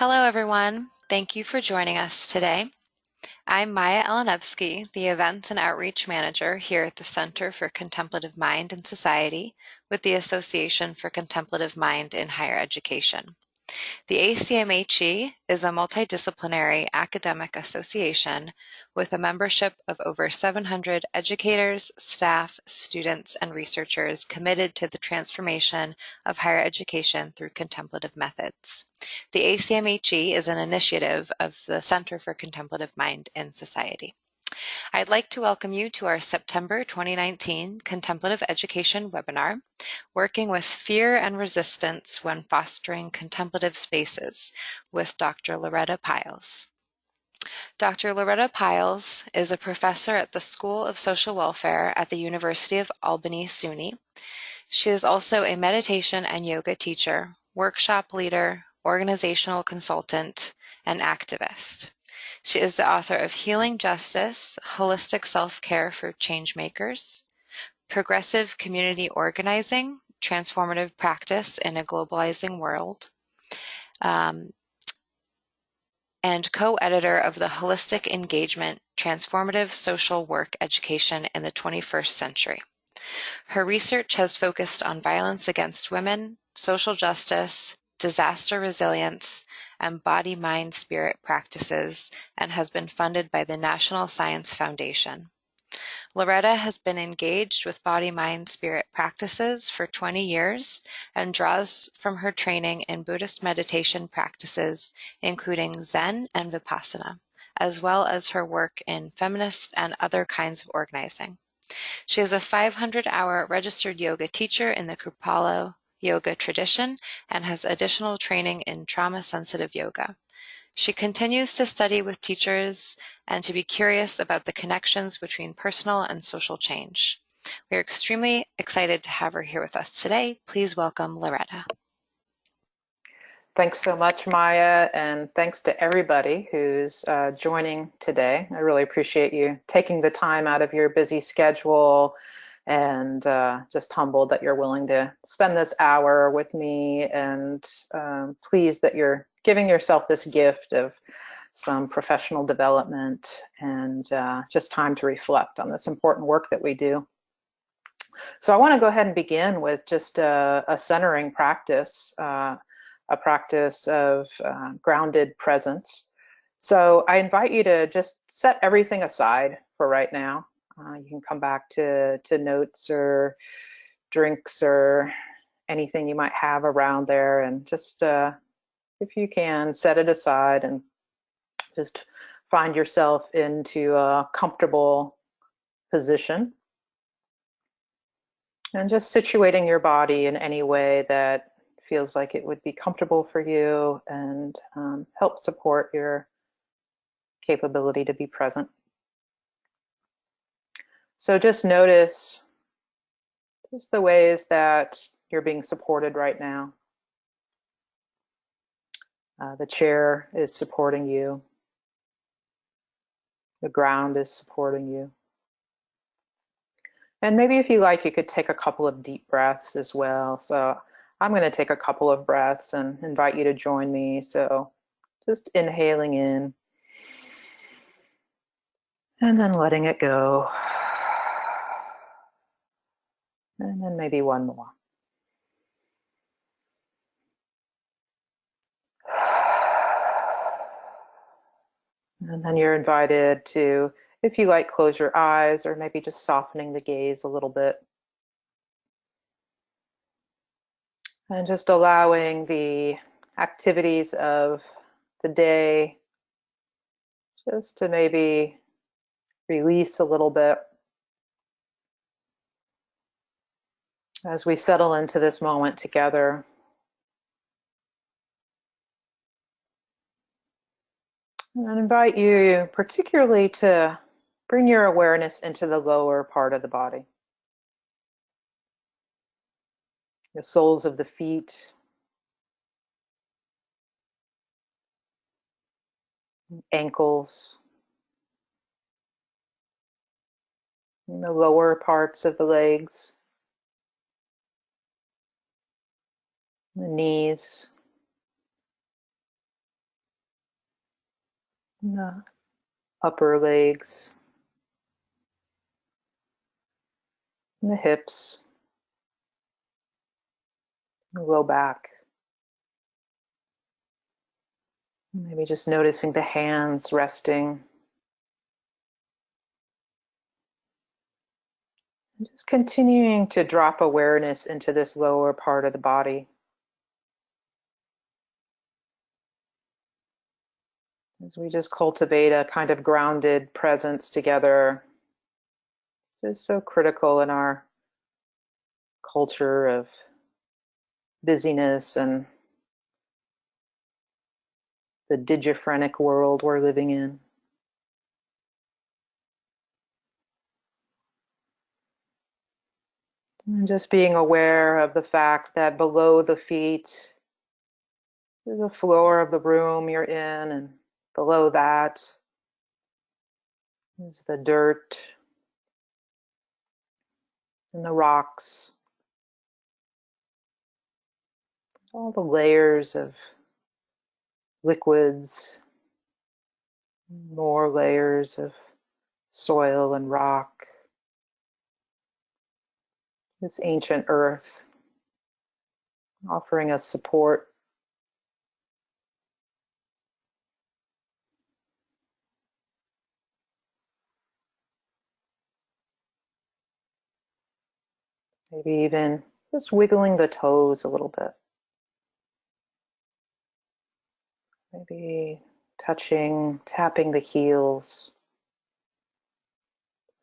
Hello, everyone. Thank you for joining us today. I'm Maya Elenevsky, the Events and Outreach Manager here at the Center for Contemplative Mind and Society with the Association for Contemplative Mind in Higher Education. The ACMHE is a multidisciplinary academic association with a membership of over 700 educators, staff, students, and researchers committed to the transformation of higher education through contemplative methods. The ACMHE is an initiative of the Center for Contemplative Mind in Society. I'd like to welcome you to our September 2019 Contemplative Education webinar, Working with Fear and Resistance When Fostering Contemplative Spaces, with Dr. Loretta Pyles. Dr. Loretta Pyles is a professor at the School of Social Welfare at the University of Albany, SUNY. She is also a meditation and yoga teacher, workshop leader, organizational consultant, and activist. She is the author of Healing Justice, Holistic Self-Care for Changemakers, Progressive Community Organizing, Transformative Practice in a Globalizing World, and co-editor of the Holistic Engagement, Transformative Social Work Education in the 21st Century. Her research has focused on violence against women, social justice, disaster resilience, and body-mind-spirit practices, and has been funded by the National Science Foundation. Loretta has been engaged with body-mind-spirit practices for 20 years and draws from her training in Buddhist meditation practices, including Zen and Vipassana, as well as her work in feminist and other kinds of organizing. She is a 500-hour registered yoga teacher in the Kripalu yoga tradition and has additional training in trauma-sensitive yoga. She continues to study with teachers and to be curious about the connections between personal and social change. We are extremely excited to have her here with us today. Please welcome Loretta. Thanks so much, Maya, and thanks to everybody who's joining today. I really appreciate you taking the time out of your busy schedule, and just humbled that you're willing to spend this hour with me, and pleased that you're giving yourself this gift of some professional development and just time to reflect on this important work that we do. So I want to go ahead and begin with just a centering practice, a practice of grounded presence. So I invite you to just set everything aside for right now. You can come back to notes or drinks or anything you might have around there, and just, if you can, set it aside and just find yourself into a comfortable position. And just situating your body in any way that feels like it would be comfortable for you and help support your capability to be present. So just notice just the ways that you're being supported right now. The chair is supporting you. The ground is supporting you. And maybe if you like, you could take a couple of deep breaths as well. So I'm going to take a couple of breaths and invite you to join me. So just inhaling in and then letting it go. And then maybe one more. And then you're invited to, if you like, close your eyes or maybe just softening the gaze a little bit. And just allowing the activities of the day just to maybe release a little bit as we settle into this moment together. And I invite you particularly to bring your awareness into the lower part of the body. The soles of the feet, ankles, and the lower parts of the legs, the knees, in the upper legs, in the hips, the low back. Maybe just noticing the hands resting. And just continuing to drop awareness into this lower part of the body. As we just cultivate a kind of grounded presence together. It's so critical in our culture of busyness and the digiphrenic world we're living in. And just being aware of the fact that below the feet is the floor of the room you're in, and below that is the dirt and the rocks, all the layers of liquids, more layers of soil and rock, this ancient earth offering us support. Maybe even just wiggling the toes a little bit. Maybe touching, tapping the heels.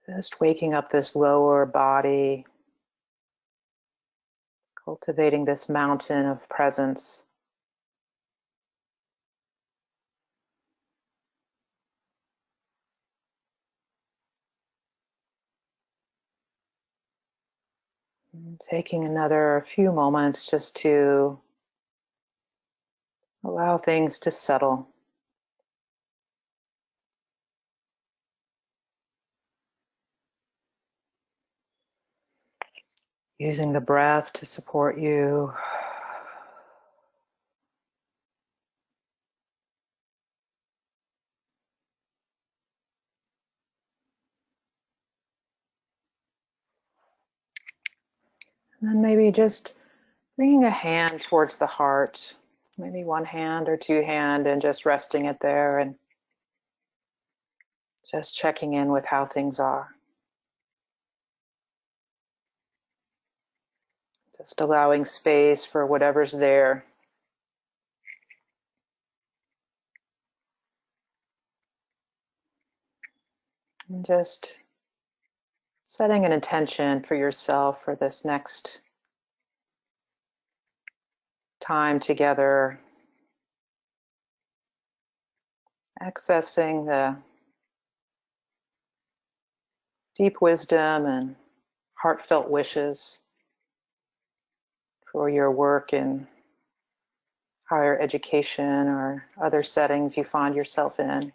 Just waking up this lower body, cultivating this mountain of presence. And taking another few moments just to allow things to settle. Using the breath to support you. And then maybe just bringing a hand towards the heart, maybe one hand or two hand, and just resting it there and just checking in with how things are. Just allowing space for whatever's there. And just setting an intention for yourself for this next time together. Accessing the deep wisdom and heartfelt wishes for your work in higher education or other settings you find yourself in.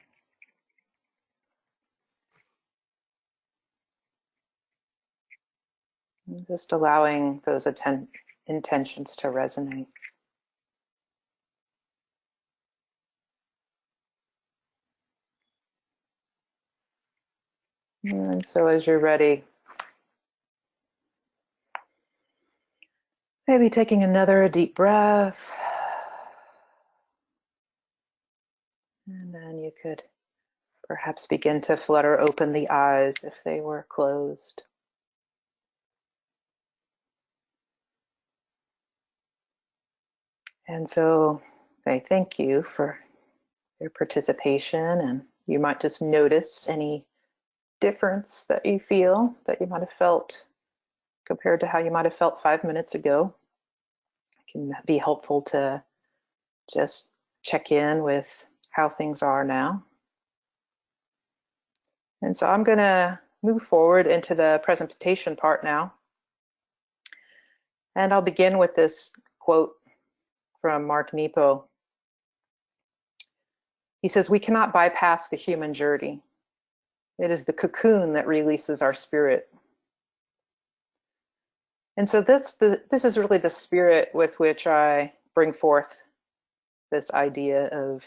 And just allowing those intentions to resonate. And so as you're ready, maybe taking another deep breath. And then you could perhaps begin to flutter open the eyes if they were closed. And so I thank you for your participation, and you might just notice any difference that you feel that you might have felt compared to how you might have felt 5 minutes ago. It can be helpful to just check in with how things are now. And so I'm going to move forward into the presentation part now. And I'll begin with this quote from Mark Nepo. He says, "We cannot bypass the human journey. It is the cocoon that releases our spirit." And so this is really the spirit with which I bring forth this idea of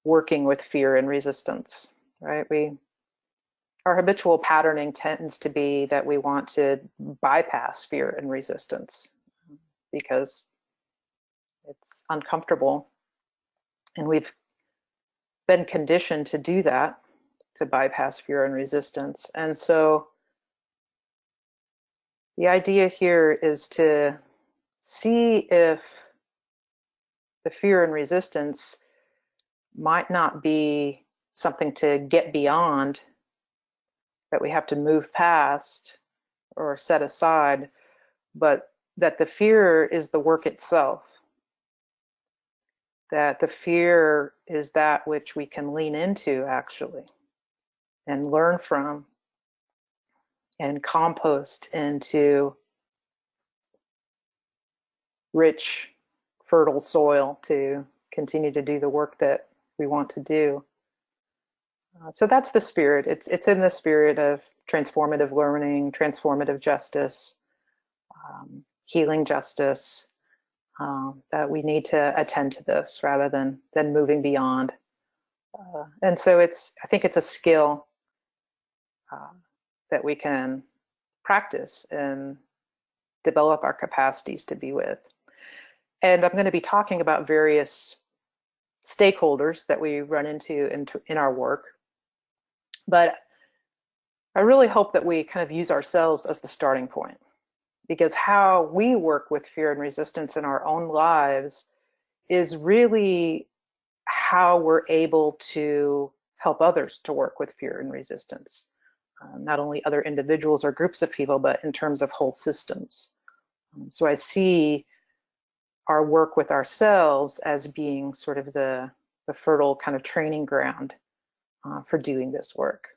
working with fear and resistance, right? Our habitual patterning tends to be that we want to bypass fear and resistance because it's uncomfortable, and we've been conditioned to do that, to bypass fear and resistance. And so the idea here is to see if the fear and resistance might not be something to get beyond, that we have to move past or set aside, but that the fear is the work itself, that the fear is that which we can lean into actually and learn from and compost into rich, fertile soil to continue to do the work that we want to do. So that's the spirit. It's in the spirit of transformative learning, transformative justice, healing justice, that we need to attend to this rather than moving beyond. And so I think it's a skill that we can practice and develop our capacities to be with. And I'm going to be talking about various stakeholders that we run into in our work. But I really hope that we kind of use ourselves as the starting point, because how we work with fear and resistance in our own lives is really how we're able to help others to work with fear and resistance. Not only other individuals or groups of people, but in terms of whole systems. So I see our work with ourselves as being sort of the fertile kind of training ground for doing this work.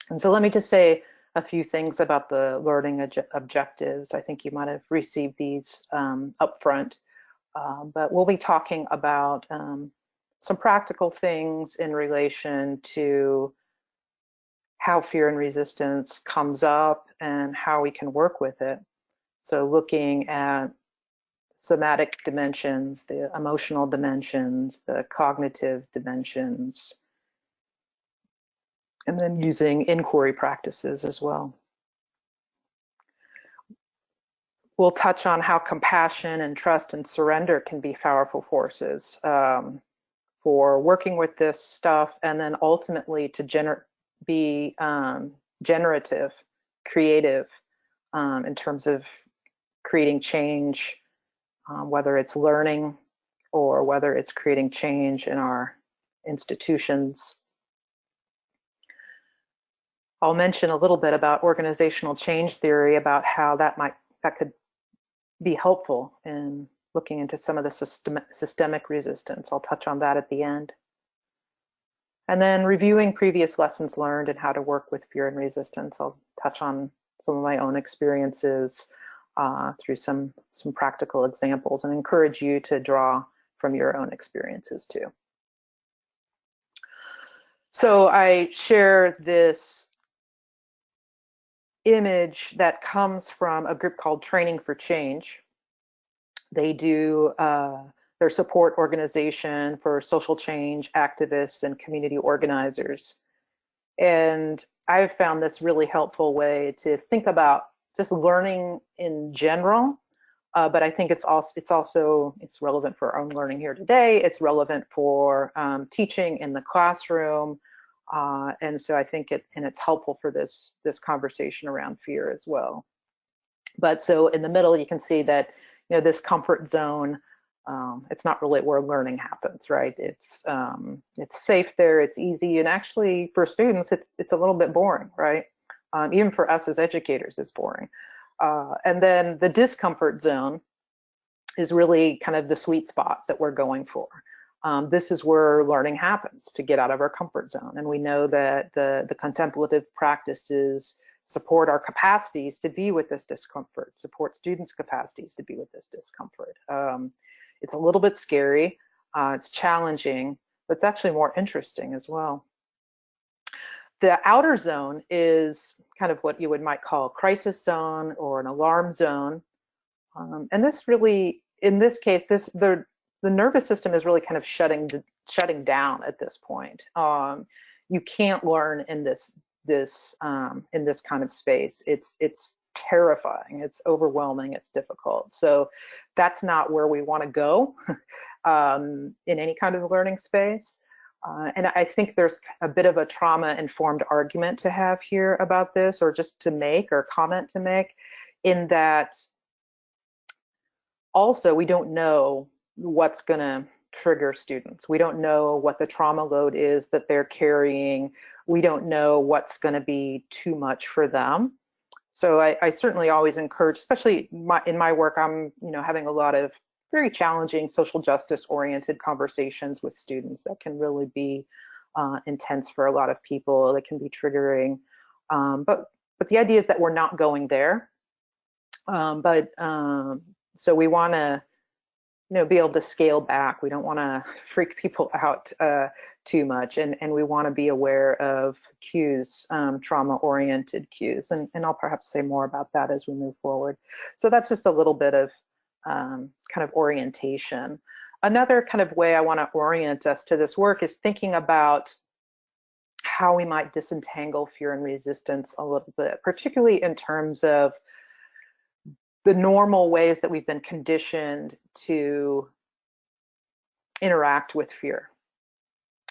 And so let me just say a few things about the learning objectives. I think you might have received these up front, but we'll be talking about some practical things in relation to how fear and resistance comes up and how we can work with it. So looking at somatic dimensions, the emotional dimensions, the cognitive dimensions, and then using inquiry practices as well. We'll touch on how compassion and trust and surrender can be powerful forces for working with this stuff, and then ultimately to be generative, creative in terms of creating change, whether it's learning or whether it's creating change in our institutions. I'll mention a little bit about organizational change theory, about how that could be helpful in looking into some of the systemic resistance. I'll touch on that at the end. And then reviewing previous lessons learned and how to work with fear and resistance. I'll touch on some of my own experiences through some practical examples, and encourage you to draw from your own experiences too. So I share this image that comes from a group called Training for Change. They do their support organization for social change activists and community organizers. And I've found this really helpful way to think about just learning in general, but I think it's relevant for our own learning here today. It's relevant for teaching in the classroom, and so I think it's helpful for this conversation around fear as well. But so in the middle, you can see that this comfort zone. It's not really where learning happens, right? It's safe there, it's easy, and actually for students, it's a little bit boring, right? Even for us as educators, it's boring. And then the discomfort zone is really kind of the sweet spot that we're going for. This is where learning happens, to get out of our comfort zone. And we know that the contemplative practices support our capacities to be with this discomfort, support students' capacities to be with this discomfort. It's a little bit scary, it's challenging, but it's actually more interesting as well. The outer zone is kind of what you might call a crisis zone or an alarm zone. And this really, in this case, the nervous system is really kind of shutting shutting down at this point. You can't learn in this kind of space. It's terrifying. It's overwhelming. It's difficult. So that's not where we want to go in any kind of learning space. And I think there's a bit of a trauma-informed argument to have here about this, or just to make, or comment to make, in that also we don't know what's going to trigger students. We don't know what the trauma load is that they're carrying. We don't know what's going to be too much for them. So I certainly always encourage, especially in my work, I'm having a lot of very challenging social justice oriented conversations with students that can really be intense for a lot of people. That can be triggering, but the idea is that we're not going there. So we want to be able to scale back. We don't want to freak people out too much, and we want to be aware of cues, trauma-oriented cues, and I'll perhaps say more about that as we move forward. So that's just a little bit of kind of orientation. Another kind of way I want to orient us to this work is thinking about how we might disentangle fear and resistance a little bit, particularly in terms of the normal ways that we've been conditioned to interact with fear.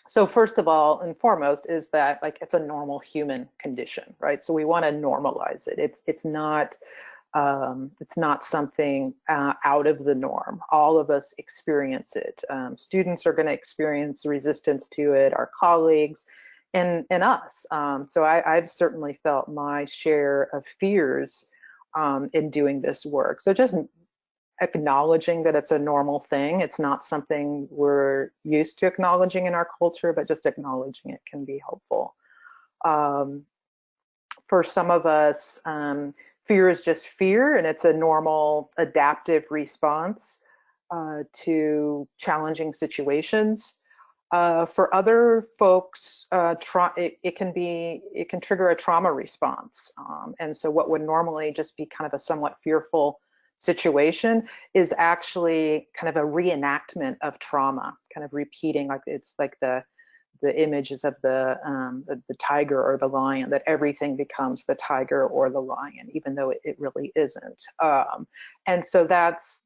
So first of all and foremost is that it's a normal human condition, right? So we want to normalize it. It's not something out of the norm. All of us experience it. Students are going to experience resistance to it, our colleagues, and us. So I've certainly felt my share of fears in doing this work. So just acknowledging that it's a normal thing. It's not something we're used to acknowledging in our culture, but just acknowledging it can be helpful. For some of us, fear is just fear, and it's a normal adaptive response to challenging situations. For other folks, it can trigger a trauma response. And so what would normally just be kind of a somewhat fearful situation is actually kind of a reenactment of trauma, kind of repeating, it's like the images of the tiger or the lion, that everything becomes the tiger or the lion, even though it really isn't. And so that's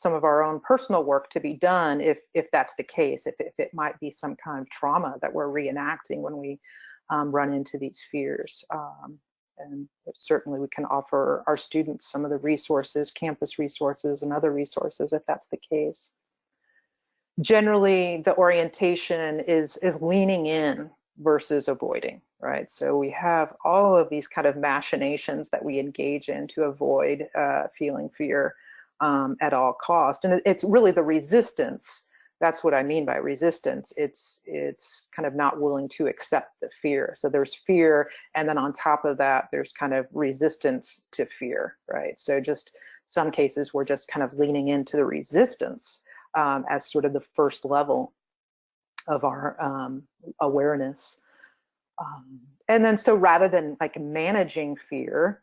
some of our own personal work to be done if that's the case, if it might be some kind of trauma that we're reenacting when we run into these fears. And certainly we can offer our students some of the resources, campus resources and other resources if that's the case. Generally, the orientation is leaning in versus avoiding, right? So we have all of these kind of machinations that we engage in to avoid feeling fear at all cost. And it's really the resistance. That's what I mean by resistance. It's kind of not willing to accept the fear. So there's fear, and then on top of that, there's kind of resistance to fear, right? So just some cases we're just kind of leaning into the resistance as sort of the first level of our awareness. And then so rather than managing fear,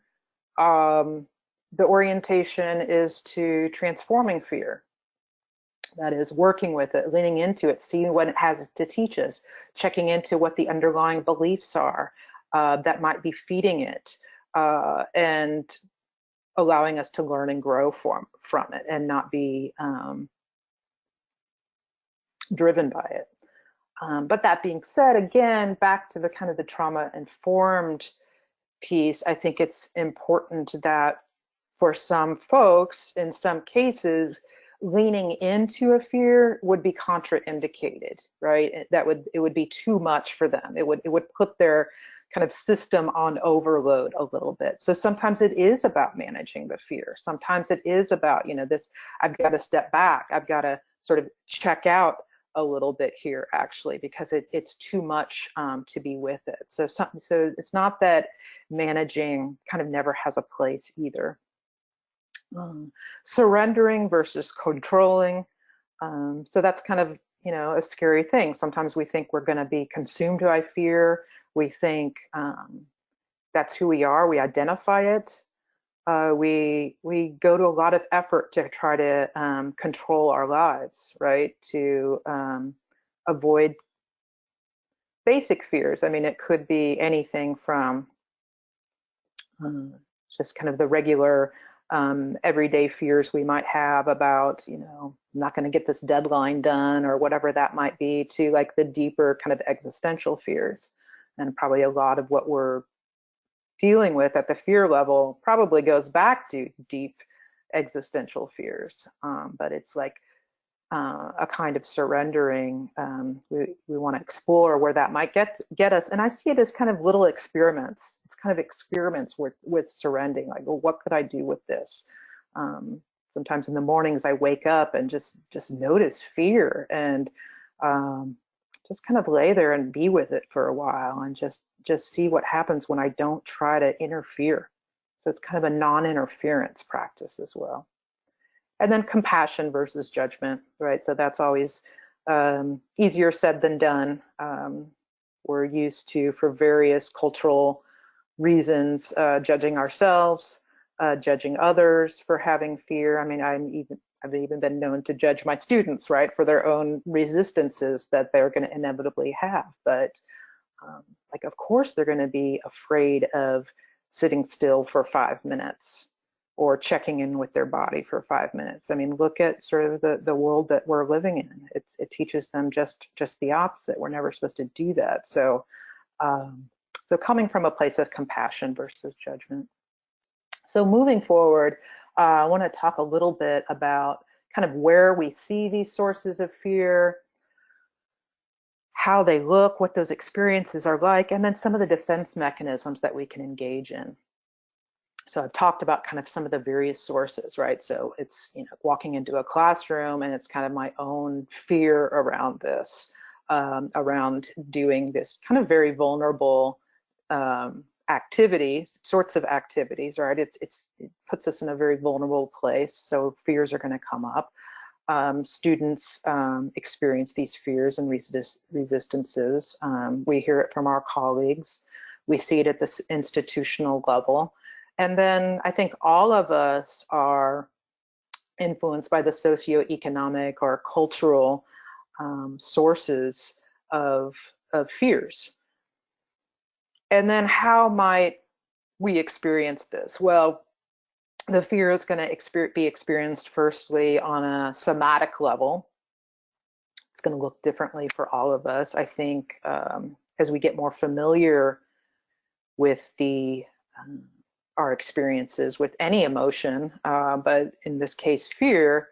the orientation is to transforming fear. That is, working with it, leaning into it, seeing what it has to teach us, checking into what the underlying beliefs are that might be feeding it, and allowing us to learn and grow from it and not be driven by it. But that being said, again, back to the kind of the trauma-informed piece, I think it's important that for some folks, in some cases, leaning into a fear would be contraindicated, right? It would be too much for them. It would put their kind of system on overload a little bit. So sometimes it is about managing the fear. Sometimes it is about, this, I've got to step back. I've got to sort of check out a little bit here, actually, because it's too much to be with it. So it's not that managing kind of never has a place either. Surrendering versus controlling. So that's kind of, a scary thing. Sometimes we think we're going to be consumed by fear. We think that's who we are. We identify it. We go to a lot of effort to try to control our lives, right? To avoid basic fears. I mean, it could be anything from just kind of the regular everyday fears we might have about, I'm not going to get this deadline done or whatever that might be, to like the deeper kind of existential fears. And probably a lot of what we're dealing with at the fear level probably goes back to deep existential fears. But it's like a kind of surrendering. We want to explore where that might get us. And I see it as kind of little experiments. It's kind of experiments with surrendering. Like, well, what could I do with this? Sometimes in the mornings I wake up and just notice fear, and just kind of lay there and be with it for a while, and just see what happens when I don't try to interfere. So it's kind of a non-interference practice as well. And then compassion versus judgment, right? So that's always easier said than done. We're used to, for various cultural reasons, judging ourselves, judging others for having fear. I mean, I've even been known to judge my students, right, for their own resistances that they're going to inevitably have. But like, of course, they're going to be afraid of sitting still for 5 minutes, or checking in with their body for 5 minutes. I mean, look at sort of the world that we're living in. It teaches them just the opposite. We're never supposed to do that. So, so coming from a place of compassion versus judgment. So moving forward, I want to talk a little bit about kind of where we see these sources of fear, how they look, what those experiences are like, and then some of the defense mechanisms that we can engage in. So I've talked about kind of some of the various sources, right? So it's, walking into a classroom, and it's kind of my own fear around this, around doing this kind of very vulnerable sorts of activities, right? It puts us in a very vulnerable place. So fears are going to come up. Students experience these fears and resistances. We hear it from our colleagues. We see it at this institutional level. And then I think all of us are influenced by the socioeconomic or cultural sources of fears. And then how might we experience this? Well, the fear is going to be experienced firstly on a somatic level. It's going to look differently for all of us. I think as we get more familiar with our experiences with any emotion, but in this case, fear,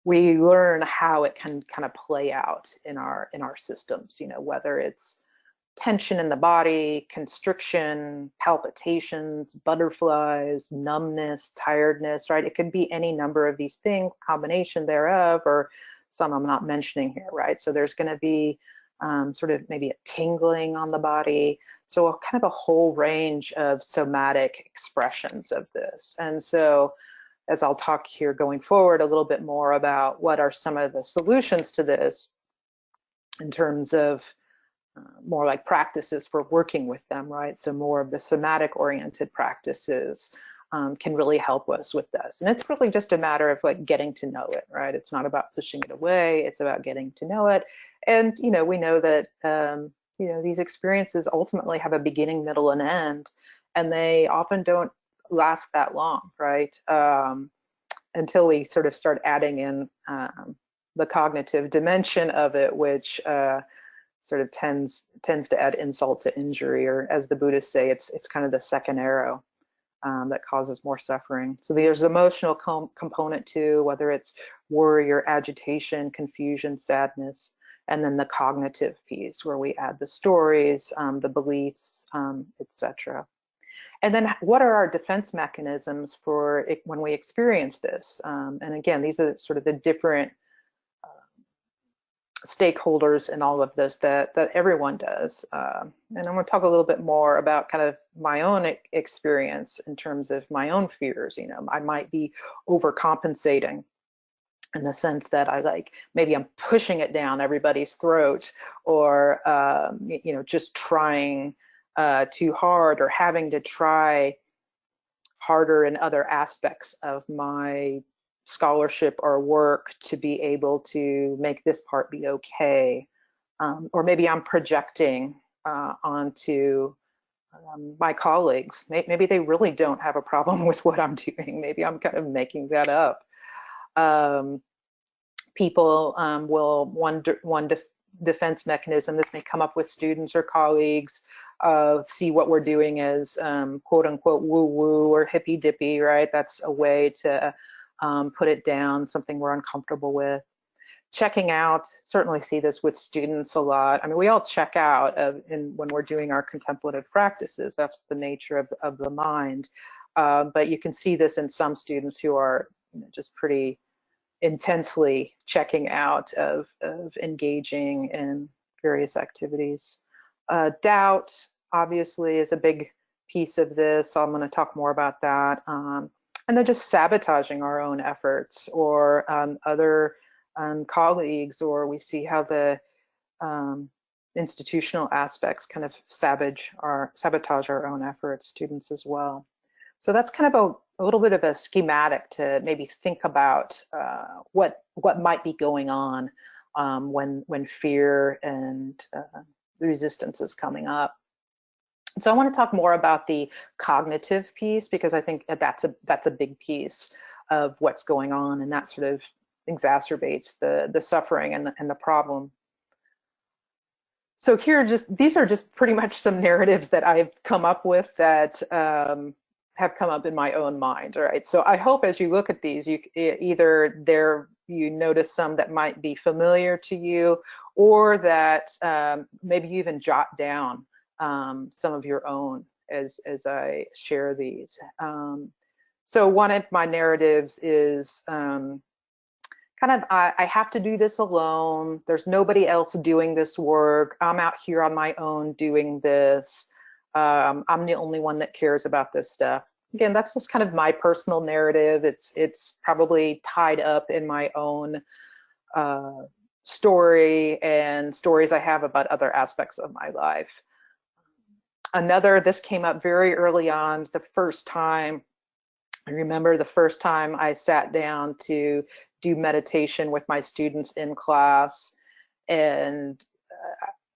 we learn how it can kind of play out in our systems. Whether it's tension in the body, constriction, palpitations, butterflies, numbness, tiredness, right? It could be any number of these things, combination thereof, or some I'm not mentioning here, right? So there's going to be sort of maybe a tingling on the body. So kind of a whole range of somatic expressions of this. And so as I'll talk here going forward a little bit more about what are some of the solutions to this in terms of more like practices for working with them, right? So more of the somatic oriented practices can really help us with this. And it's really just a matter of like getting to know it, right? It's not about pushing it away. It's about getting to know it. And, we know that, these experiences ultimately have a beginning, middle, and end, and they often don't last that long, right? Until we sort of start adding in the cognitive dimension of it, which sort of tends to add insult to injury, or as the Buddhists say, it's kind of the second arrow that causes more suffering. So there's emotional component too, whether it's worry or agitation, confusion, sadness, and then the cognitive piece where we add the stories, the beliefs, etc. And then what are our defense mechanisms for it when we experience this? And again, these are sort of the different stakeholders in all of this that everyone does. And I'm going to talk a little bit more about kind of my own experience in terms of my own fears. I might be overcompensating in the sense that maybe I'm pushing it down everybody's throat, or just trying too hard, or having to try harder in other aspects of my scholarship or work to be able to make this part be okay. or maybe I'm projecting onto my colleagues. Maybe they really don't have a problem with what I'm doing. Maybe I'm kind of making that up. People will, one defense mechanism, this may come up with students or colleagues, see what we're doing as quote unquote woo-woo or hippy-dippy, right? That's a way to put it down, something we're uncomfortable with. Checking out, certainly see this with students a lot. I mean, we all check out when we're doing our contemplative practices. That's the nature of the mind. But you can see this in some students who are just pretty intensely checking out of engaging in various activities. Doubt, obviously, is a big piece of this, so I'm going to talk more about that. And then just sabotaging our own efforts, or other colleagues, or we see how the institutional aspects kind of sabotage our own efforts, students as well. So that's kind of a little bit of a schematic to maybe think about what might be going on when fear and resistance is coming up. So I want to talk more about the cognitive piece, because I think that's a big piece of what's going on, and that sort of exacerbates the suffering and the problem. So here, these are just pretty much some narratives that I've come up with that have come up in my own mind. All right. So I hope as you look at these, you notice some that might be familiar to you, or that maybe you even jot down some of your own as I share these. So one of my narratives is kind of, I have to do this alone. There's nobody else doing this work. I'm out here on my own doing this. I'm the only one that cares about this stuff. Again, that's just kind of my personal narrative. It's probably tied up in my own story and stories I have about other aspects of my life. This came up very early on, the first time. I remember the first time I sat down to do meditation with my students in class, and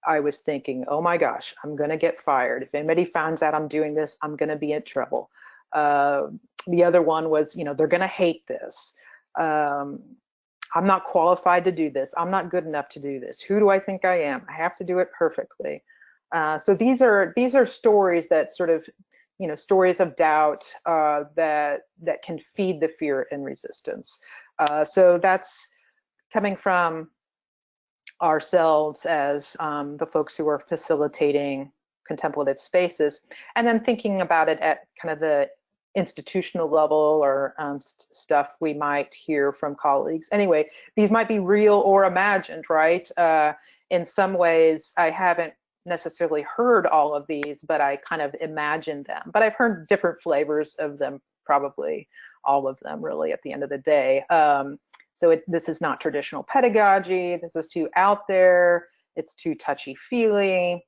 I was thinking, oh my gosh, I'm going to get fired. If anybody finds out I'm doing this, I'm going to be in trouble. The other one was, they're going to hate this. I'm not qualified to do this. I'm not good enough to do this. Who do I think I am? I have to do it perfectly. So these are stories that sort of, stories of doubt that can feed the fear and resistance. So that's coming from ourselves as the folks who are facilitating contemplative spaces, and then thinking about it at kind of the institutional level, or stuff we might hear from colleagues. Anyway, these might be real or imagined, right? In some ways, I haven't necessarily heard all of these, but I kind of imagined them. But I've heard different flavors of them, probably all of them, really, at the end of the day. So this is not traditional pedagogy. This is too out there. It's too touchy-feely.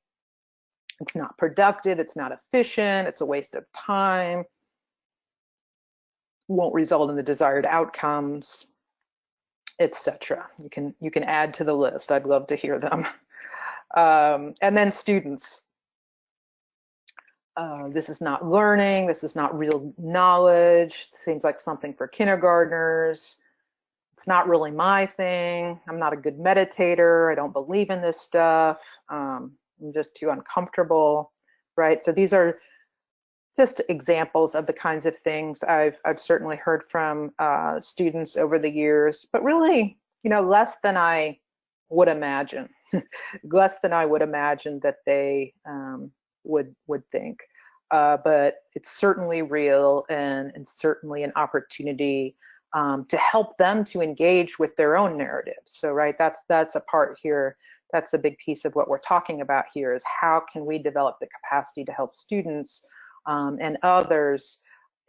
It's not productive. It's not efficient. It's a waste of time. Won't result in the desired outcomes, etc. You can add to the list. I'd love to hear them. And then students. This is not learning. This is not real knowledge. It seems like something for kindergartners. It's not really my thing. I'm not a good meditator. I don't believe in this stuff. I'm just too uncomfortable, right? So these are just examples of the kinds of things I've certainly heard from students over the years, but really, less than I would imagine, less than I would imagine that they would think. But it's certainly real, and certainly an opportunity to help them to engage with their own narratives. So, right, that's a part here. That's a big piece of what we're talking about here, is how can we develop the capacity to help students and others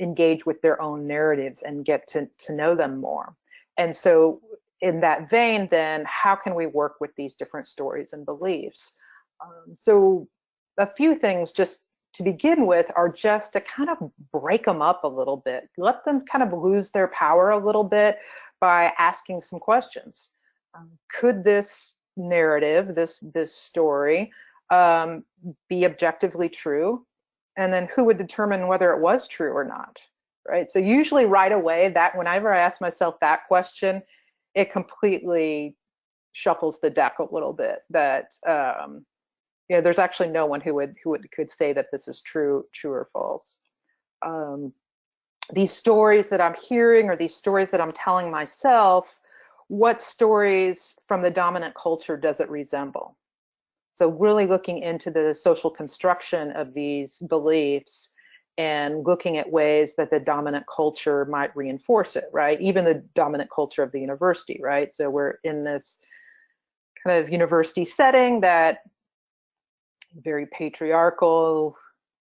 engage with their own narratives and get to know them more. And so in that vein, then, how can we work with these different stories and beliefs? So a few things just to begin with are just to kind of break them up a little bit, let them kind of lose their power a little bit by asking some questions. Could this narrative, this story, be objectively true? And then who would determine whether it was true or not, right? So usually right away, that whenever I ask myself that question, it completely shuffles the deck a little bit. That there's actually no one who could say that this is true or false. These stories that I'm hearing, or these stories that I'm telling myself, what stories from the dominant culture does it resemble? So really looking into the social construction of these beliefs and looking at ways that the dominant culture might reinforce it, right? Even the dominant culture of the university, right? So we're in this kind of university setting that very patriarchal,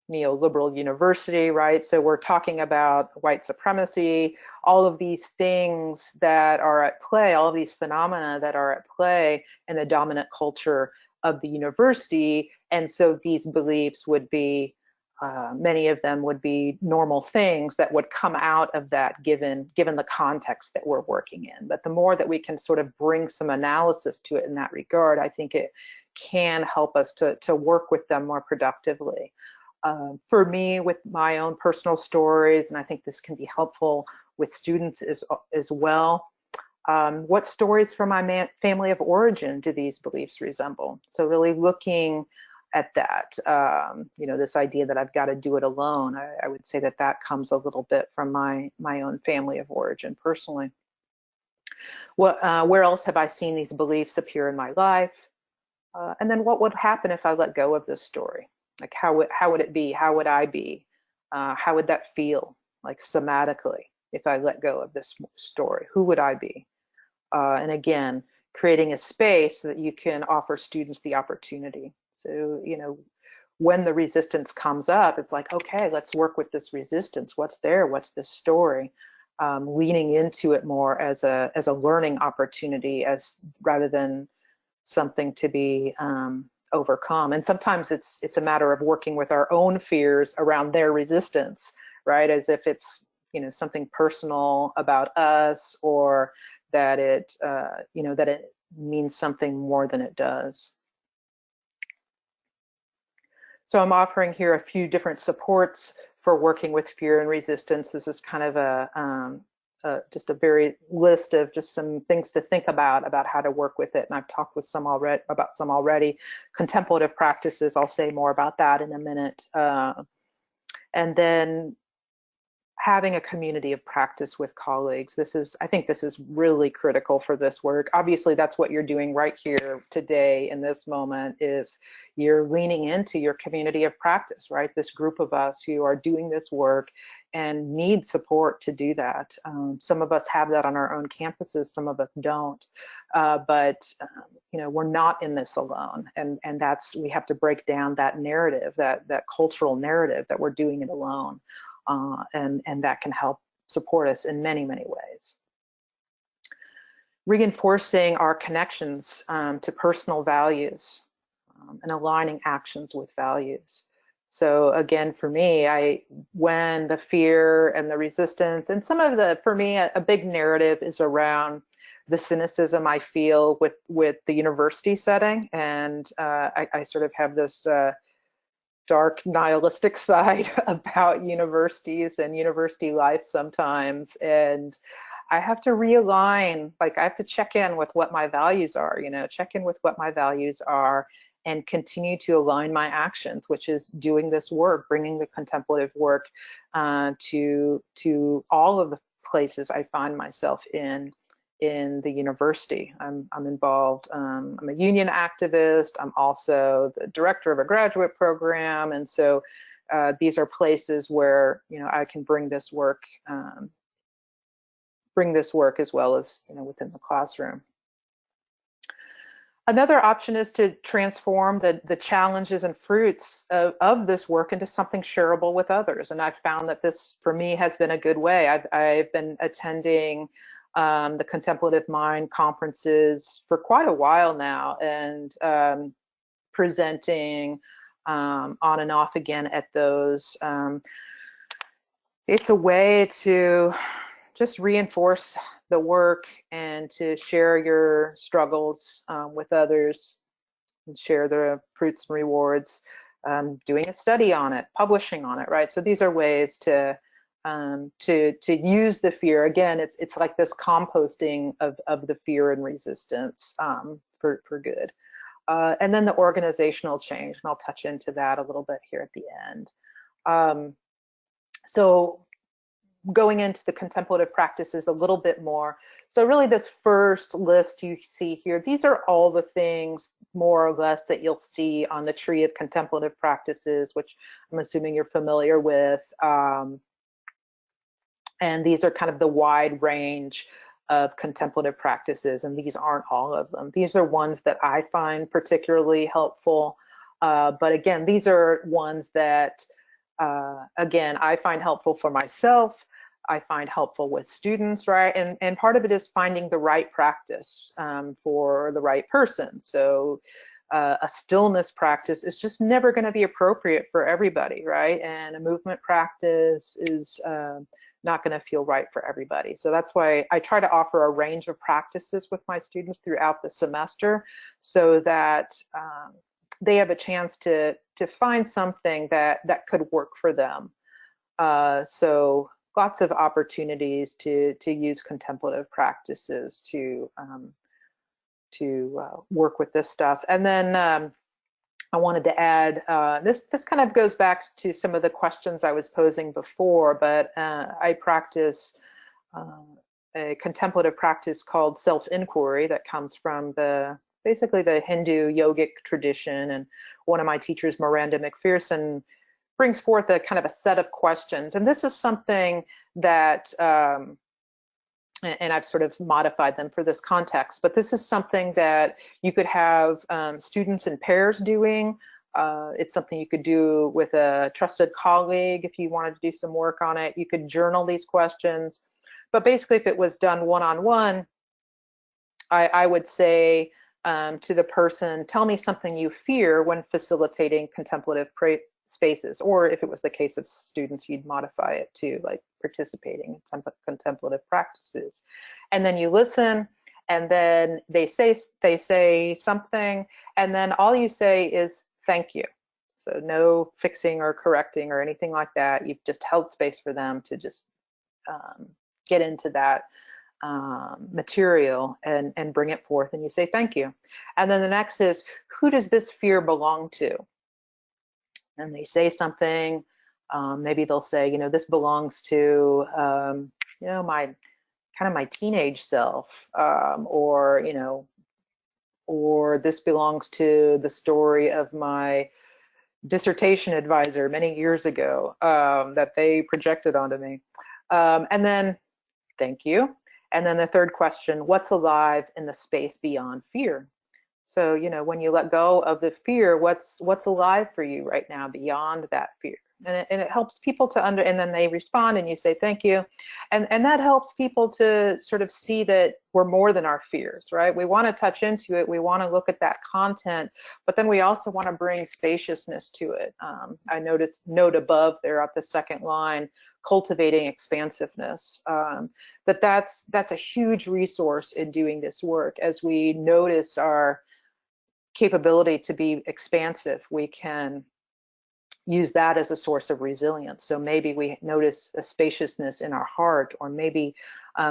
neoliberal university, right? So we're talking about white supremacy, all of these things that are at play, all of these phenomena that are at play in the dominant culture of the university. And so these beliefs would be, many of them would be normal things that would come out of that given the context that we're working in. But the more that we can sort of bring some analysis to it in that regard, I think it can help us to work with them more productively. For me, with my own personal stories, and I think this can be helpful with students as well, what stories from my family of origin do these beliefs resemble? So really looking at that, this idea that I've got to do it alone, I would say that comes a little bit from my own family of origin personally. Where else have I seen these beliefs appear in my life? And then what would happen if I let go of this story? Like how would it be? How would I be? How would that feel, like somatically, if I let go of this story? Who would I be? And again, creating a space so that you can offer students the opportunity. So, when the resistance comes up, it's like, okay, let's work with this resistance. What's there? What's this story? Leaning into it more as a learning opportunity, rather than something to be overcome. And sometimes it's a matter of working with our own fears around their resistance, right? As if it's something personal about us, or that it that it means something more than it does. So I'm offering here a few different supports for working with fear and resistance. This is kind of just a very list of just some things to think about how to work with it. And I've talked with about some already. Contemplative practices, I'll say more about that in a minute. And then having a community of practice with colleagues. I think this is really critical for this work. Obviously, that's what you're doing right here today in this moment, is you're leaning into your community of practice, right? This group of us who are doing this work and need support to do that. Some of us have that on our own campuses, some of us don't. But we're not in this alone, and we have to break down that narrative, that cultural narrative that we're doing it alone. And that can help support us in many, many ways. Reinforcing our connections to personal values and aligning actions with values. So again, for me, when the fear and the resistance, and for me, a big narrative is around the cynicism I feel with the university setting. And I sort of have this dark nihilistic side about universities and university life sometimes, and I have to realign, like I have to check in with what my values are, and continue to align my actions, which is doing this work, bringing the contemplative work to all of the places I find myself in the university. I'm involved, I'm a union activist, I'm also the director of a graduate program, and so these are places where I can bring this work as well as within the classroom. Another option is to transform the challenges and fruits of this work into something shareable with others, and I've found that this for me has been a good way. I've been attending the Contemplative Mind conferences for quite a while now, and presenting on and off again at those. It's a way to just reinforce the work and to share your struggles with others and share the fruits and rewards, doing a study on it, publishing on it, right? So these are ways to use the fear. Again, it's like this composting of the fear and resistance for good. And then the organizational change, and I'll touch into that a little bit here at the end. So going into the contemplative practices a little bit more. So really this first list you see here, these are all the things more or less that you'll see on the tree of contemplative practices, which I'm assuming you're familiar with. And these are kind of the wide range of contemplative practices, and these aren't all of them. These are ones that I find particularly helpful. But again, these are ones that, again, I find helpful for myself. I find helpful with students, right? And part of it is finding the right practice for the right person. So a stillness practice is just never going to be appropriate for everybody, right? And a movement practice is not going to feel right for everybody. So that's why I try to offer a range of practices with my students throughout the semester, so that they have a chance to find something that could work for them. So lots of opportunities to use contemplative practices to work with this stuff. And then I wanted to add, this kind of goes back to some of the questions I was posing before, but I practice a contemplative practice called self-inquiry that comes from basically the Hindu yogic tradition. And one of my teachers, Miranda McPherson, brings forth a kind of a set of questions. And this is something that, and I've sort of modified them for this context, but this is something that you could have students in pairs doing. It's something you could do with a trusted colleague if you wanted to do some work on it. You could journal these questions. But basically, if it was done one-on-one, I would say to the person, tell me something you fear when facilitating contemplative spaces. Or if it was the case of students, you'd modify it to like participating in some contemplative practices. And then you listen, and then they say something, and then all you say is thank you. So no fixing or correcting or anything like that. You've just held space for them to just get into that material and bring it forth, and you say thank you. And then the next is, who does this fear belong to? And they say something. Maybe they'll say, you know, this belongs to, you know, my teenage self, or, you know, or this belongs to the story of my dissertation advisor many years ago that they projected onto me. And then, thank you. And then the third question, what's alive in the space beyond fear? So, you know, when you let go of the fear, what's alive for you right now beyond that fear? And it helps people to and then they respond and you say thank you. And that helps people to sort of see that we're more than our fears, right? We want to touch into it. We want to look at that content, but then we also want to bring spaciousness to it. I noticed note above there at the second line, cultivating expansiveness. That's a huge resource in doing this work. As we notice our capability to be expansive, we can use that as a source of resilience. So maybe we notice a spaciousness in our heart, or maybe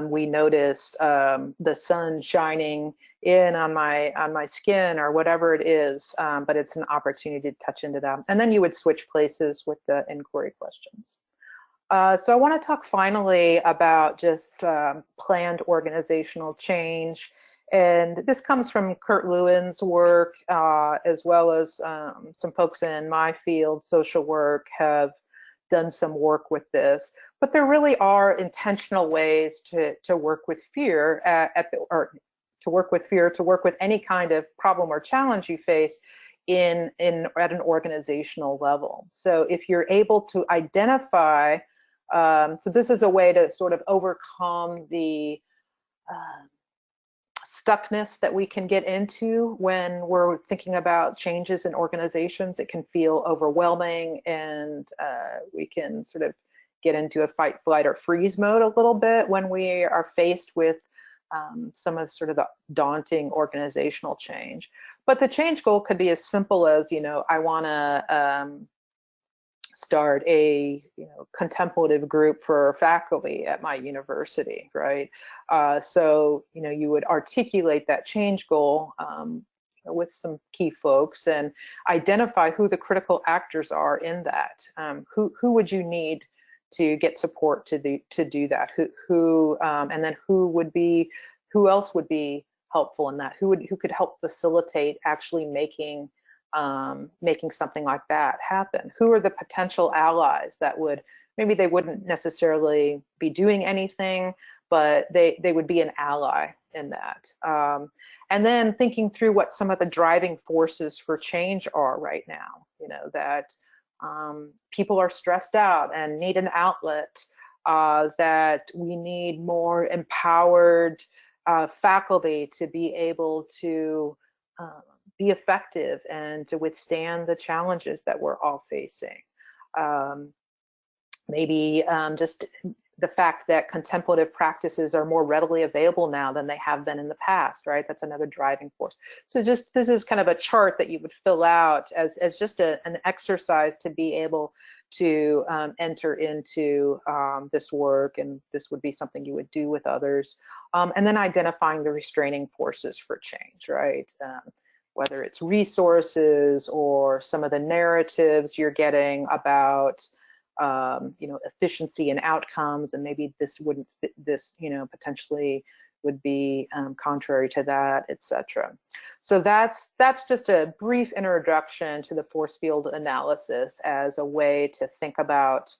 we notice the sun shining in on my skin, or whatever it is, but it's an opportunity to touch into that. And then you would switch places with the inquiry questions. So I want to talk finally about just planned organizational change. And this comes from Kurt Lewin's work, as well as some folks in my field, social work, have done some work with this. But there really are intentional ways to work with fear to work with any kind of problem or challenge you face at an organizational level. So if you're able to identify, so this is a way to sort of overcome the stuckness that we can get into when we're thinking about changes in organizations. It can feel overwhelming, and we can sort of get into a fight, flight, or freeze mode a little bit when we are faced with some of sort of the daunting organizational change. But the change goal could be as simple as, I want to start a contemplative group for faculty at my university, right? So you would articulate that change goal with some key folks and identify who the critical actors are in that. Who would you need to get support to do that? And then who else would be helpful in that? Who could help facilitate actually making something like that happen? Who are the potential allies that maybe they wouldn't necessarily be doing anything, but they would be an ally in that. And then thinking through what some of the driving forces for change are right now, that people are stressed out and need an outlet, that we need more empowered faculty to be able to be effective and to withstand the challenges that we're all facing. Maybe just the fact that contemplative practices are more readily available now than they have been in the past, right? That's another driving force. So this is kind of a chart that you would fill out as just an exercise to be able to enter into this work, and this would be something you would do with others. And then identifying the restraining forces for change, right? Whether it's resources or some of the narratives you're getting about efficiency and outcomes, and maybe this wouldn't fit this, potentially would be contrary to that, etc. So that's just a brief introduction to the force field analysis as a way to think about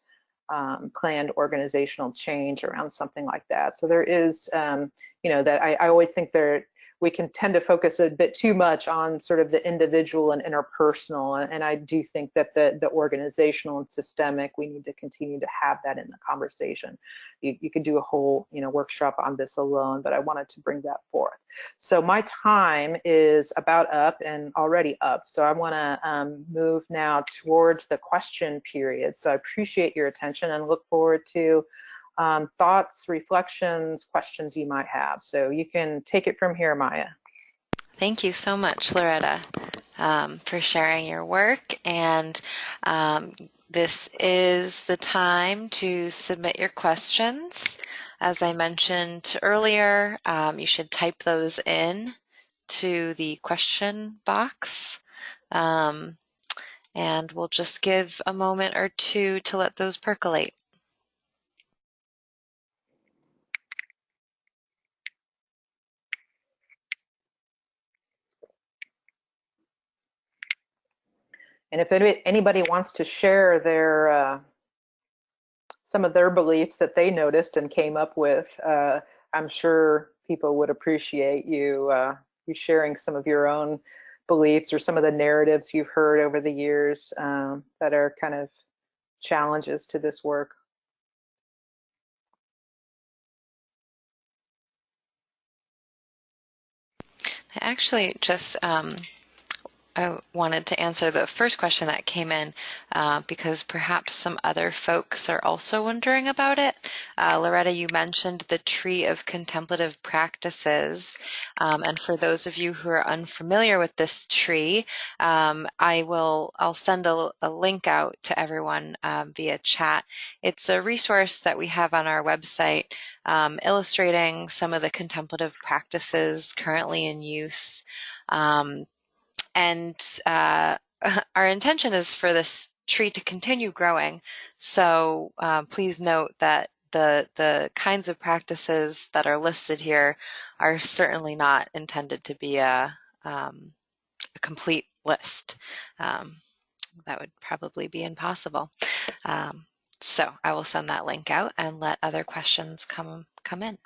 planned organizational change around something like that. So there is, that I always think we can tend to focus a bit too much on sort of the individual and interpersonal, and I do think that the organizational and systemic, we need to continue to have that in the conversation. You could do a whole workshop on this alone, but I wanted to bring that forth. So my time is about up and already up, so I want to move now towards the question period. So I appreciate your attention and look forward to thoughts, reflections, questions you might have. So you can take it from here, Maya. Thank you so much, Loretta, for sharing your work. And this is the time to submit your questions. As I mentioned earlier, you should type those in to the question box. And we'll just give a moment or two to let those percolate. And if anybody wants to share their some of their beliefs that they noticed and came up with, I'm sure people would appreciate you sharing some of your own beliefs or some of the narratives you've heard over the years that are kind of challenges to this work. I actually just I wanted to answer the first question that came in because perhaps some other folks are also wondering about it. Loretta, you mentioned the tree of contemplative practices. And for those of you who are unfamiliar with this tree, I'll send a link out to everyone via chat. It's a resource that we have on our website illustrating some of the contemplative practices currently in use. And our intention is for this tree to continue growing. So please note that the kinds of practices that are listed here are certainly not intended to be a complete list. That would probably be impossible. So I will send that link out and let other questions come in.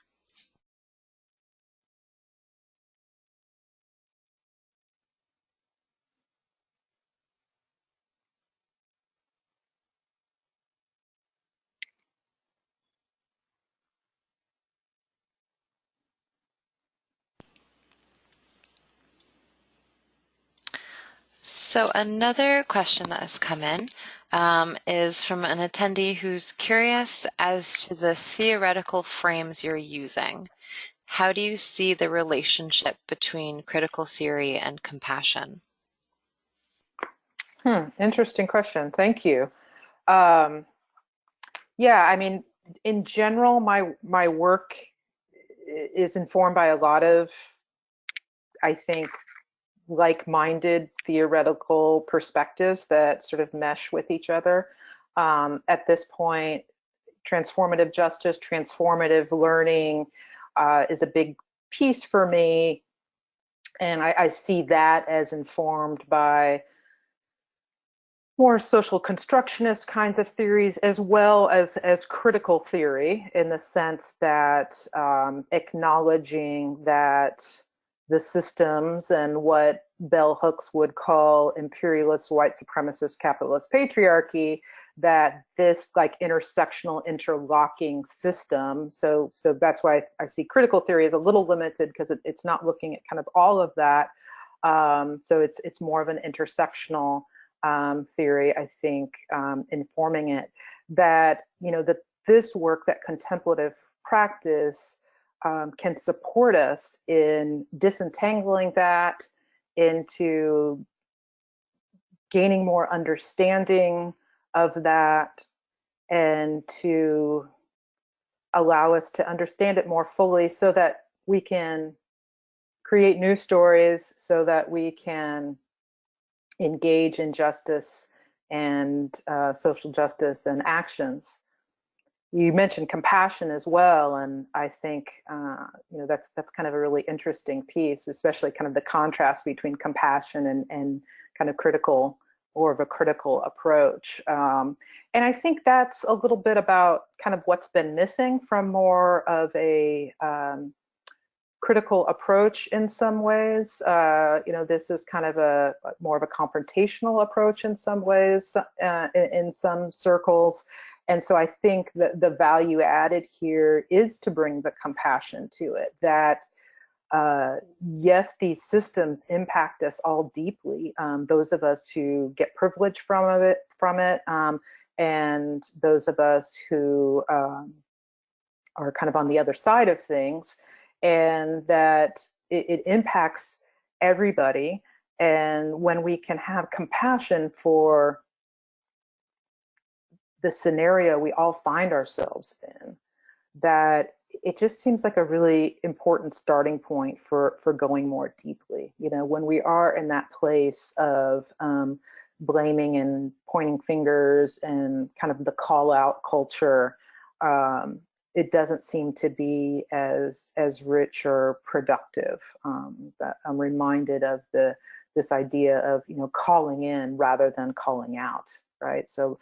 So another question that has come in is from an attendee who's curious as to the theoretical frames you're using. How do you see the relationship between critical theory and compassion? Interesting question. Thank you. Um, yeah, I mean, in general, my work is informed by a lot of, I think, like-minded theoretical perspectives that sort of mesh with each other. At this point, transformative justice, transformative learning is a big piece for me. And I see that as informed by more social constructionist kinds of theories, as well as critical theory, in the sense that acknowledging that the systems and what bell hooks would call imperialist, white supremacist, capitalist patriarchy, that this like intersectional, interlocking system. So that's why I see critical theory as a little limited, because it's not looking at kind of all of that. So it's more of an intersectional theory, I think, informing it, that, that this work, that contemplative practice, can support us in disentangling that, into gaining more understanding of that, and to allow us to understand it more fully so that we can create new stories, so that we can engage in justice and social justice and actions. You mentioned compassion as well, and I think that's kind of a really interesting piece, especially kind of the contrast between compassion and kind of critical, or of a critical approach. And I think that's a little bit about kind of what's been missing from more of a critical approach in some ways. This is kind of a more of a confrontational approach in some ways, in some circles. And so I think that the value added here is to bring the compassion to it, that yes, these systems impact us all deeply. Those of us who get privilege from it, and those of us who are kind of on the other side of things, and that it impacts everybody. And when we can have compassion for the scenario we all find ourselves in, that it just seems like a really important starting point for going more deeply. When we are in that place of blaming and pointing fingers and kind of the call out culture, it doesn't seem to be as rich or productive. That I'm reminded of this idea of calling in rather than calling out, right? So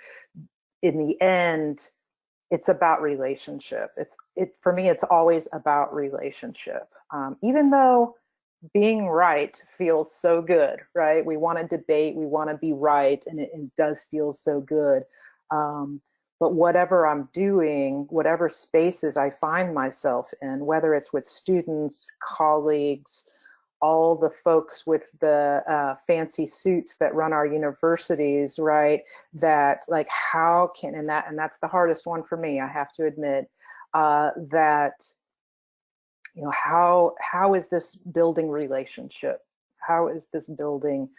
in the end, it's about relationship. For me, it's always about relationship. Even though being right feels so good, right? We want to debate, we want to be right, and it does feel so good. But whatever I'm doing, whatever spaces I find myself in, whether it's with students, colleagues, all the folks with the fancy suits that run our universities, right? That like, how can, and that's the hardest one for me, I have to admit, that how is this building relationship? How is this building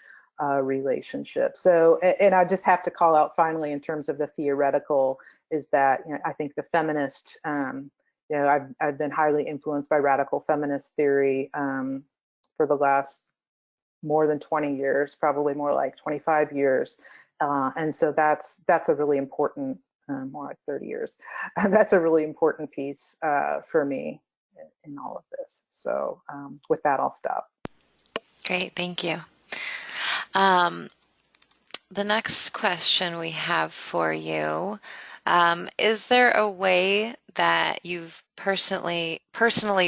relationship? So, and I just have to call out finally, in terms of the theoretical, is that I think the feminist, I've been highly influenced by radical feminist theory for the last more than 20 years, probably more like 25 years. And so that's a really important, more like 30 years. That's a really important piece for me in all of this. So with that, I'll stop. Great, thank you. The next question we have for you, is there a way that you've personally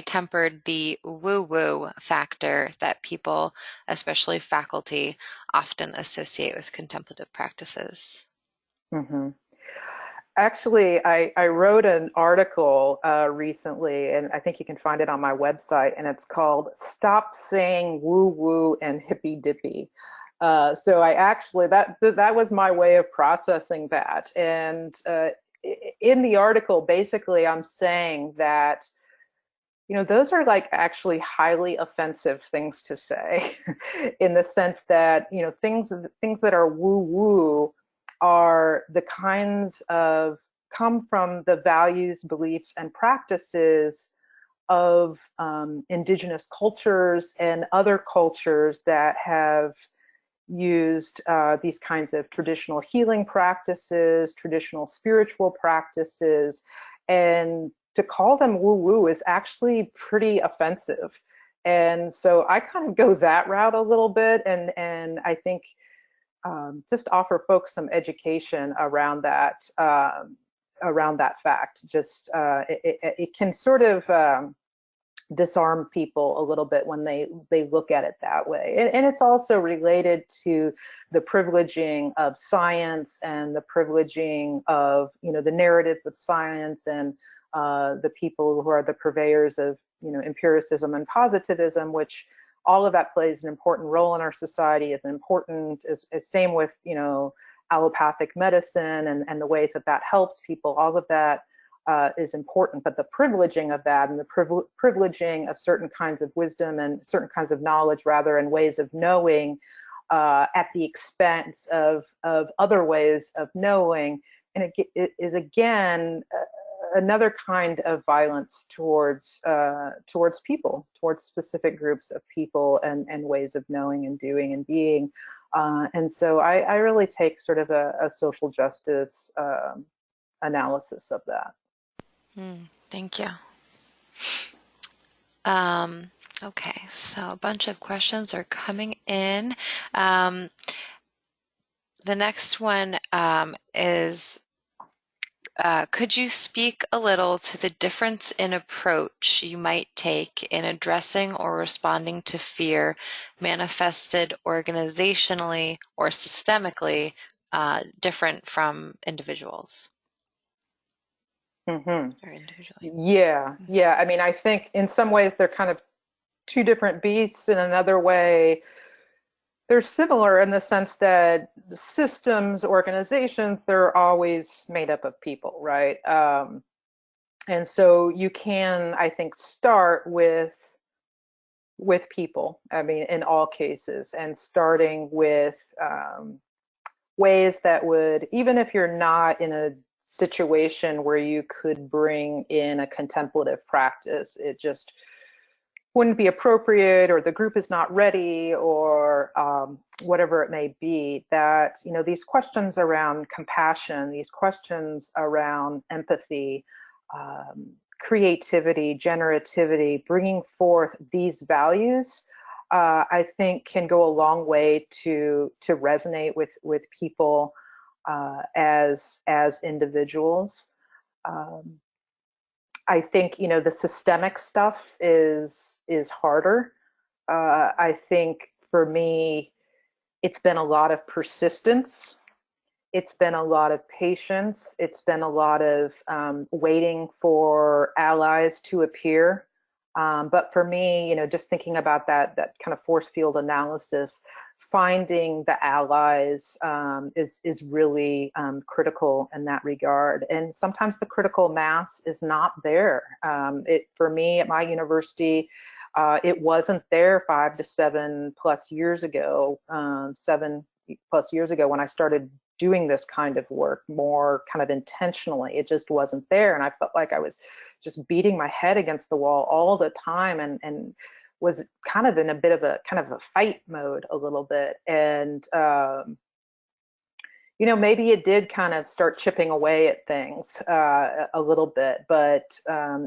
tempered the woo-woo factor that people, especially faculty, often associate with contemplative practices? Mm-hmm. Actually, I wrote an article recently, and I think you can find it on my website, and it's called "Stop Saying Woo Woo and Hippy Dippy." So I actually, that was my way of processing that. And in the article, basically, I'm saying that those are like actually highly offensive things to say in the sense that, things that are woo-woo are the kinds of come from the values, beliefs, and practices of indigenous cultures and other cultures that have used these kinds of traditional healing practices, traditional spiritual practices, and to call them woo-woo is actually pretty offensive. And so I kind of go that route a little bit, and I think just offer folks some education around that fact. Just it can sort of disarm people a little bit when they look at it that way. And it's also related to the privileging of science and the privileging of, the narratives of science and the people who are the purveyors of, empiricism and positivism, which all of that plays an important role in our society, is important, is same with, allopathic medicine and the ways that that helps people. All of that is important, but the privileging of that and the privileging of certain kinds of wisdom and certain kinds of knowledge, rather, and ways of knowing at the expense of other ways of knowing, and it is again another kind of violence towards people, towards specific groups of people and ways of knowing and doing and being. And so I really take sort of a social justice analysis of that. Thank you. Okay, so a bunch of questions are coming in. The next one is, could you speak a little to the difference in approach you might take in addressing or responding to fear manifested organizationally or systemically different from individuals? Mm-hmm. Or individually. Yeah. I mean, I think in some ways they're kind of two different beasts. In another way, they're similar in the sense that systems, organizations, they're always made up of people, right? And so you can, I think, start with people. I mean, in all cases, and starting with ways that would, even if you're not in a situation where you could bring in a contemplative practice, it just wouldn't be appropriate, or the group is not ready, or whatever it may be, that, these questions around compassion, these questions around empathy, creativity, generativity, bringing forth these values, I think can go a long way to resonate with people as individuals. I think, the systemic stuff is harder. I think for me, it's been a lot of persistence. It's been a lot of patience. It's been a lot of waiting for allies to appear. But for me, just thinking about that kind of force field analysis, finding the allies is really critical in that regard. And sometimes the critical mass is not there. For me at my university, it wasn't there 5 to 7 plus years ago, 7 plus years ago when I started doing this kind of work more kind of intentionally. It just wasn't there. And I felt like I was just beating my head against the wall all the time, and was kind of in a bit of a kind of a fight mode a little bit. And, maybe it did kind of start chipping away at things a little bit. But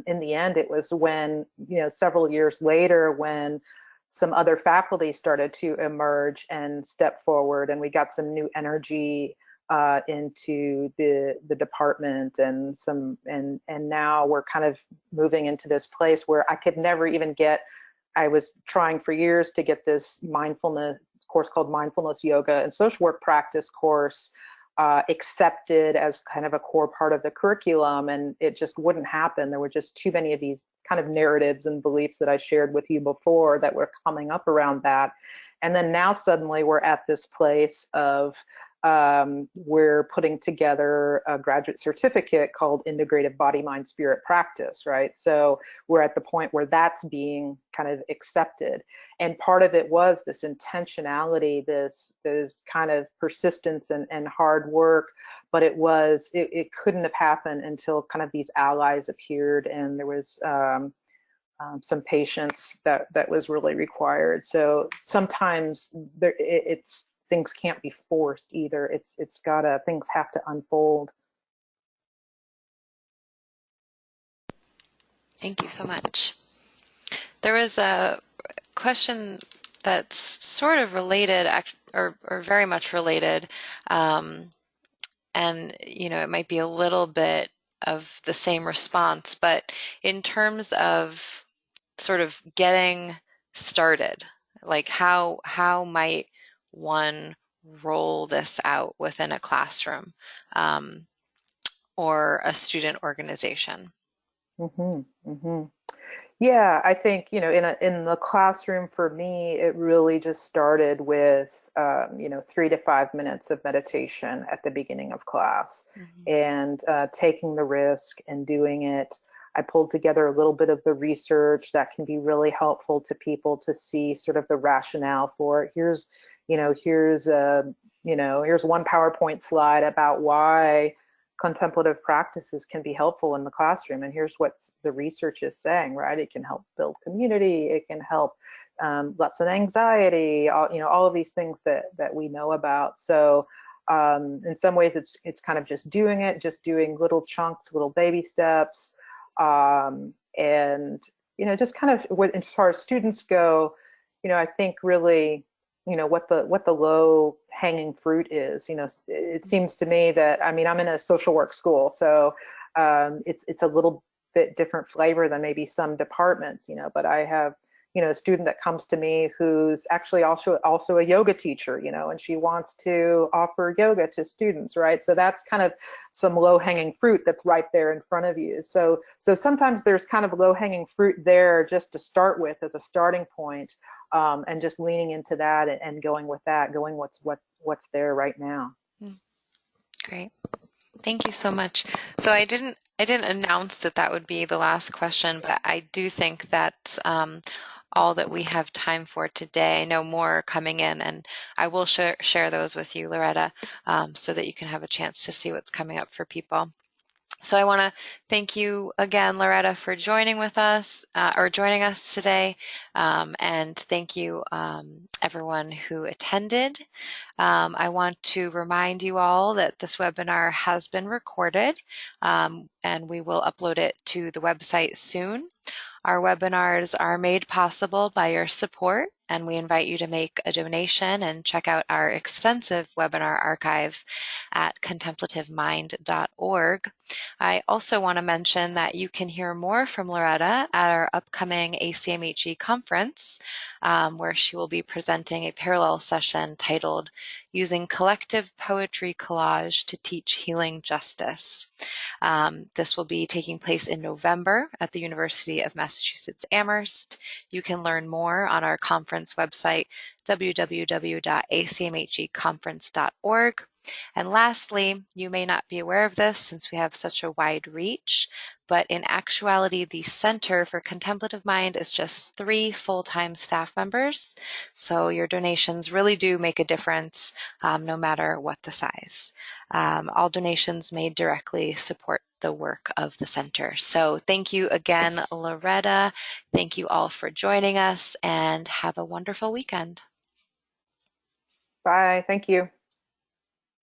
in the end, it was when, several years later, when some other faculty started to emerge and step forward, and we got some new energy into the department, and now we're kind of moving into this place where I could never even I was trying for years to get this mindfulness course called Mindfulness Yoga and Social Work Practice course accepted as kind of a core part of the curriculum, and it just wouldn't happen. There were just too many of these kind of narratives and beliefs that I shared with you before that were coming up around that. And then now suddenly we're at this place of we're putting together a graduate certificate called Integrative Body, Mind, Spirit Practice, right? So we're at the point where that's being kind of accepted. And part of it was this intentionality, this kind of persistence and hard work, but it couldn't have happened until kind of these allies appeared, and there was some patience that was really required. So sometimes it's things can't be forced either. It's gotta, things have to unfold. Thank you so much. There was a question that's sort of related, or very much related, and it might be a little bit of the same response, but in terms of sort of getting started, like how might one roll this out within a classroom or a student organization? Mm-hmm, mm-hmm. Yeah, I think, in the classroom for me, it really just started with 3 to 5 minutes of meditation at the beginning of class, Mm-hmm. and taking the risk and doing it. I pulled together a little bit of the research that can be really helpful to people to see sort of the rationale for it. Here's one PowerPoint slide about why contemplative practices can be helpful in the classroom, and here's what the research is saying, right? It can help build community, it can help lessen anxiety, all of these things that we know about. So in some ways it's kind of just doing little chunks, little baby steps, and just kind of, as far as students go, I think really, what the low hanging fruit is. It seems to me that, I mean, I'm in a social work school, so it's a little bit different flavor than maybe some departments, but I have a student that comes to me who's actually also a yoga teacher, and she wants to offer yoga to students, right? So that's kind of some low-hanging fruit that's right there in front of you. So sometimes there's kind of low-hanging fruit there just to start with as a starting point, and just leaning into that and going with that, going what's there right now. Great. Thank you so much. So I didn't announce that would be the last question, but I do think that's all that we have time for today. I know more are coming in, and I will share those with you, Loretta, so that you can have a chance to see what's coming up for people. So I want to thank you again, Loretta, for joining us today, and thank you everyone who attended. I want to remind you all that this webinar has been recorded, and we will upload it to the website soon. Our webinars are made possible by your support, and we invite you to make a donation and check out our extensive webinar archive at contemplativemind.org. I also want to mention that you can hear more from Loretta at our upcoming ACMHE conference, where she will be presenting a parallel session titled Using Collective Poetry Collage to Teach Healing Justice. This will be taking place in November at the University of Massachusetts Amherst. You can learn more on our conference website, www.acmheconference.org. And lastly, you may not be aware of this since we have such a wide reach, but in actuality, the Center for Contemplative Mind is just 3 full-time staff members. So your donations really do make a difference, no matter what the size. All donations made directly support the work of the center. So thank you again, Loretta. Thank you all for joining us, and have a wonderful weekend. Bye. Thank you.